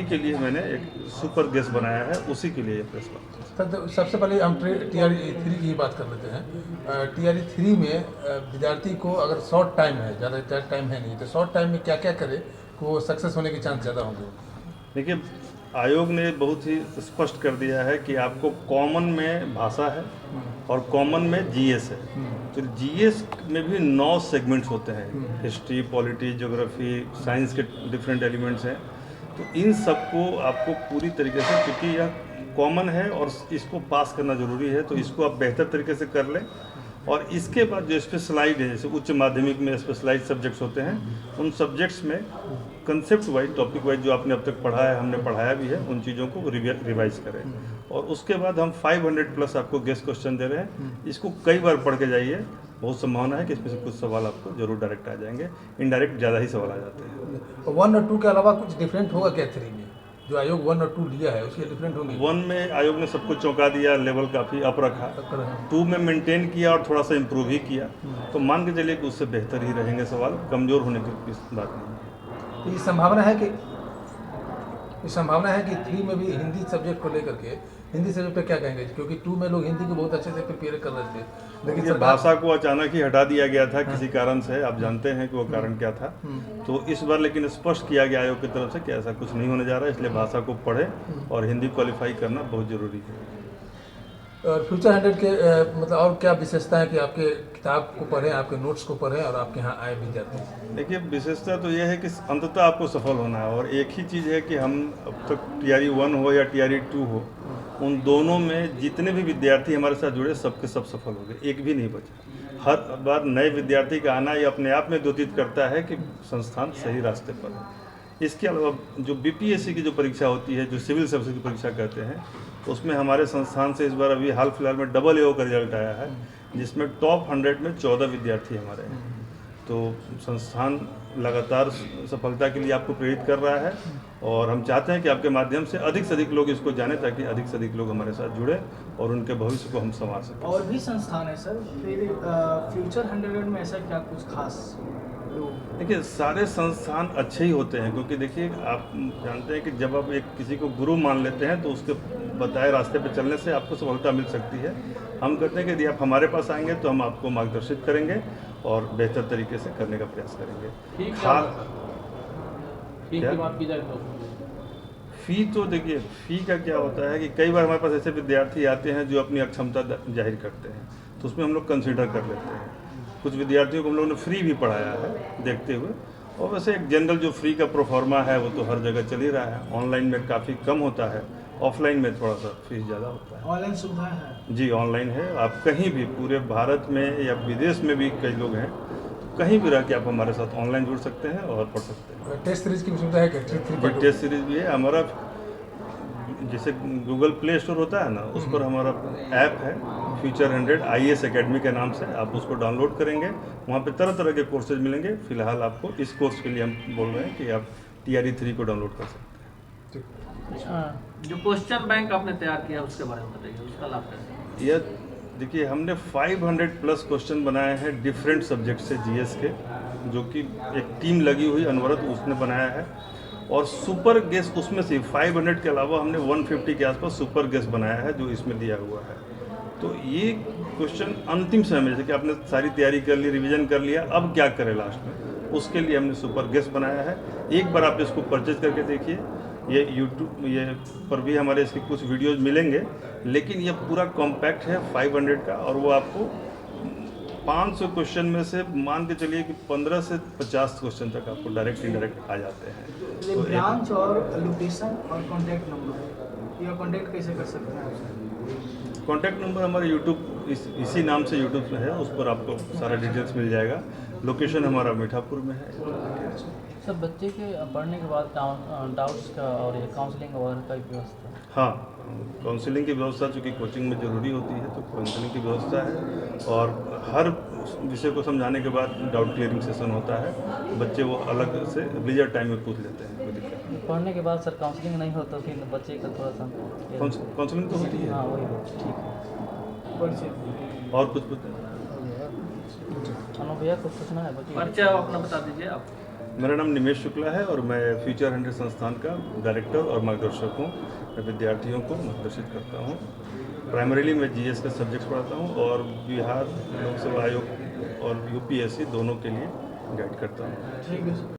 के लिए मैंने एक सुपर गेस्ट बनाया है, उसी के लिए ये प्रेस कॉन्फ्रेंस। तो सबसे पहले हम TRE 3 की ही बात कर लेते हैं। TRE 3 में विद्यार्थी को अगर शॉर्ट टाइम है, ज़्यादा टाइम है नहीं, तो शॉर्ट टाइम में क्या क्या करे कि वो सक्सेस होने के चांस ज़्यादा होंगे? देखिए, आयोग ने बहुत ही स्पष्ट कर दिया है कि आपको कॉमन में भाषा है और कॉमन में जीएस है। तो जीएस में भी 9 सेगमेंट्स होते हैं, हिस्ट्री, पॉलिटी, ज्योग्राफी, साइंस के डिफरेंट एलिमेंट्स हैं। तो इन सबको आपको पूरी तरीके से, क्योंकि यह कॉमन है और इसको पास करना ज़रूरी है, तो इसको आप बेहतर तरीके से कर लें। और इसके बाद जो स्पेशलाइज है, जैसे उच्च माध्यमिक में स्पेशलाइज सब्जेक्ट्स होते हैं, उन सब्जेक्ट्स में कंसेप्ट वाइज, टॉपिक वाइज जो आपने अब तक पढ़ा है, हमने पढ़ाया भी है, उन चीज़ों को रिवाइज करें। और उसके बाद हम 500 प्लस आपको गेस्ट क्वेश्चन दे रहे हैं। इसको कई बार पढ़ के जाइए, बहुत संभावना है कि इसमें से कुछ सवाल आपको जरूर डायरेक्ट आ जाएंगे, इनडायरेक्ट ज़्यादा ही सवाल आ जाते हैं। 1 और 2 के अलावा कुछ डिफरेंट होगा क्या 3 में? जो आयोग 1 और 2 लिया है उसके डिफरेंट होंगे? 1 में आयोग ने सबको चौंका दिया, लेवल काफ़ी अप रखा। 2 में मेंटेन किया और थोड़ा सा इम्प्रूव ही किया। तो मान के चलिए कि उससे बेहतर ही रहेंगे सवाल, कमज़ोर होने की बात नहीं है। तो ये संभावना है कि 3 में भी हिंदी सब्जेक्ट को लेकर के, हिंदी सब्जेक्ट पे क्या कहेंगे? क्योंकि 2 में लोग हिंदी को बहुत अच्छे से प्रिपेयर कर रहे थे, लेकिन ये भाषा को अचानक ही हटा दिया गया था किसी कारण से, आप जानते हैं कि वो कारण क्या था। तो इस बार लेकिन स्पष्ट किया गया आयोग की तरफ से कि ऐसा कुछ नहीं होने जा रहा है, इसलिए भाषा को पढ़ें और हिंदी क्वालिफाई करना बहुत ज़रूरी है। और फ्यूचर 100 के मतलब और क्या विशेषता है कि आपके किताब को पढ़ें, आपके नोट्स को पढ़ें और आपके यहाँ आए विद्यार्थी? देखिए, विशेषता तो यह है कि अंततः आपको सफल होना है, और एक ही चीज़ है कि हम अब तक TRE 1 हो या TRE 2 हो, उन दोनों में जितने भी विद्यार्थी हमारे साथ जुड़े, सबके सब सफल हो गए, एक भी नहीं बचा। हर बार नए विद्यार्थी का आना ये अपने आप में द्योतित करता है कि संस्थान सही रास्ते पर है। इसके अलावा जो BPSC की जो परीक्षा होती है, जो सिविल सर्विस की परीक्षा कहते हैं, उसमें हमारे संस्थान से इस बार अभी हाल फिलहाल में AAO का रिजल्ट आया है, जिसमें टॉप 100 में 14 विद्यार्थी हमारे हैं। तो संस्थान लगातार सफलता के लिए आपको प्रेरित कर रहा है, और हम चाहते हैं कि आपके माध्यम से अधिक लोग इसको जानें, ताकि अधिक से अधिक लोग हमारे साथ जुड़े और उनके भविष्य को हम संवार सकें। और भी संस्थान है सर, फिर फ्यूचर 100 में ऐसा क्या कुछ खास? देखिए, सारे संस्थान अच्छे ही होते हैं, क्योंकि देखिए आप जानते हैं कि जब आप किसी को गुरु मान लेते हैं तो उसके बताए रास्ते पर चलने से आपको सफलता मिल सकती है। हम कहते हैं कि यदि आप हमारे पास आएंगे तो हम आपको मार्गदर्शित करेंगे और बेहतर तरीके से करने का प्रयास करेंगे। फ़ी तो देखिए, फ़ी का क्या होता है कि कई बार हमारे पास ऐसे विद्यार्थी आते हैं जो अपनी अक्षमता जाहिर करते हैं, तो उसमें हम लोग कंसीडर कर लेते हैं। कुछ विद्यार्थियों को हम लोगों ने फ्री भी पढ़ाया है देखते हुए, और वैसे एक जनरल जो फ्री का प्रोफार्मा है वो तो हर जगह चल ही रहा है। ऑनलाइन में काफ़ी कम होता है, ऑफलाइन में थोड़ा सा फीस ज़्यादा होता है। ऑनलाइन सुविधा है? जी, ऑनलाइन है। आप कहीं भी पूरे भारत में या विदेश में भी कई लोग हैं, तो कहीं भी रह के आप हमारे साथ ऑनलाइन जुड़ सकते हैं और पढ़ सकते हैं। टेस्ट सीरीज की सुविधा है क्या? टेस्ट सीरीज भी है हमारा। जैसे गूगल प्ले स्टोर होता है ना, उस पर हमारा ऐप है फ्यूचर 100 IAS अकेडमी के नाम से, आप उसको डाउनलोड करेंगे, वहाँ पे तरह तरह के कोर्सेज मिलेंगे। फिलहाल आपको इस कोर्स के लिए हम बोल रहे हैं कि आप TRE 3 को डाउनलोड कर सकते हैं। जो क्वेश्चन बैंक आपने तैयार किया उसके बारे में बताइए, उसका लाभ कैसे? यह देखिए, हमने 500 प्लस क्वेश्चन बनाए हैं डिफरेंट सब्जेक्ट से GS के, जो कि एक टीम लगी हुई अनवरत उसने बनाया है। और सुपर गेस्ट उसमें से 500 के अलावा हमने 150 के आसपास सुपर गेस्ट बनाया है, जो इसमें दिया हुआ है। तो ये क्वेश्चन अंतिम समय में, जैसे कि आपने सारी तैयारी कर ली, रिवीजन कर लिया, अब क्या करें लास्ट में, उसके लिए हमने सुपर गेस्ट बनाया है। एक बार आप इसको परचेज करके देखिए, ये YouTube ये पर भी हमारे इसके कुछ वीडियोज़ मिलेंगे, लेकिन ये पूरा कॉम्पैक्ट है 500 का, और वो आपको 500 क्वेश्चन में से मान के चलिए कि 15 से 50 क्वेश्चन तक आपको डायरेक्ट इनडायरेक्ट आ जाते हैं। तो ब्रांच और लोकेशन और कॉन्टैक्ट नंबर, या कॉन्टैक्ट कैसे कर सकते हैं? कॉन्टैक्ट नंबर हमारे YouTube इसी नाम से YouTube में है, उस पर आपको सारा डिटेल्स मिल जाएगा। लोकेशन हमारा मीठापुर में है। सर, बच्चे के पढ़ने के बाद डाउट्स का और ये काउंसलिंग वगैरह का व्यवस्था? हाँ, काउंसलिंग की व्यवस्था चूँकि कोचिंग में ज़रूरी होती है, तो काउंसलिंग की व्यवस्था है, और हर विषय को समझाने के बाद डाउट क्लियरिंग सेशन होता है। बच्चे वो अलग से लीजर टाइम में पूछ लेते हैं, कोई दिक्कत नहीं। पढ़ने के बाद सर काउंसलिंग नहीं हो तो फिर बच्चे का थोड़ा सा काउंसलिंग तो होती है। हाँ, वही ठीक है। और कुछ भैया कुछ पूछना है? परिचय अपना बता दीजिए आप। मेरा नाम निमेश शुक्ला है और मैं फ्यूचर 100 संस्थान का डायरेक्टर और मार्गदर्शक हूँ। मैं विद्यार्थियों को मार्गदर्शित करता हूँ। प्राइमरीली मैं जीएस का सब्जेक्ट पढ़ाता हूँ और बिहार लोक सेवा आयोग और यूपीएससी दोनों के लिए गाइड करता हूँ। ठीक है सर।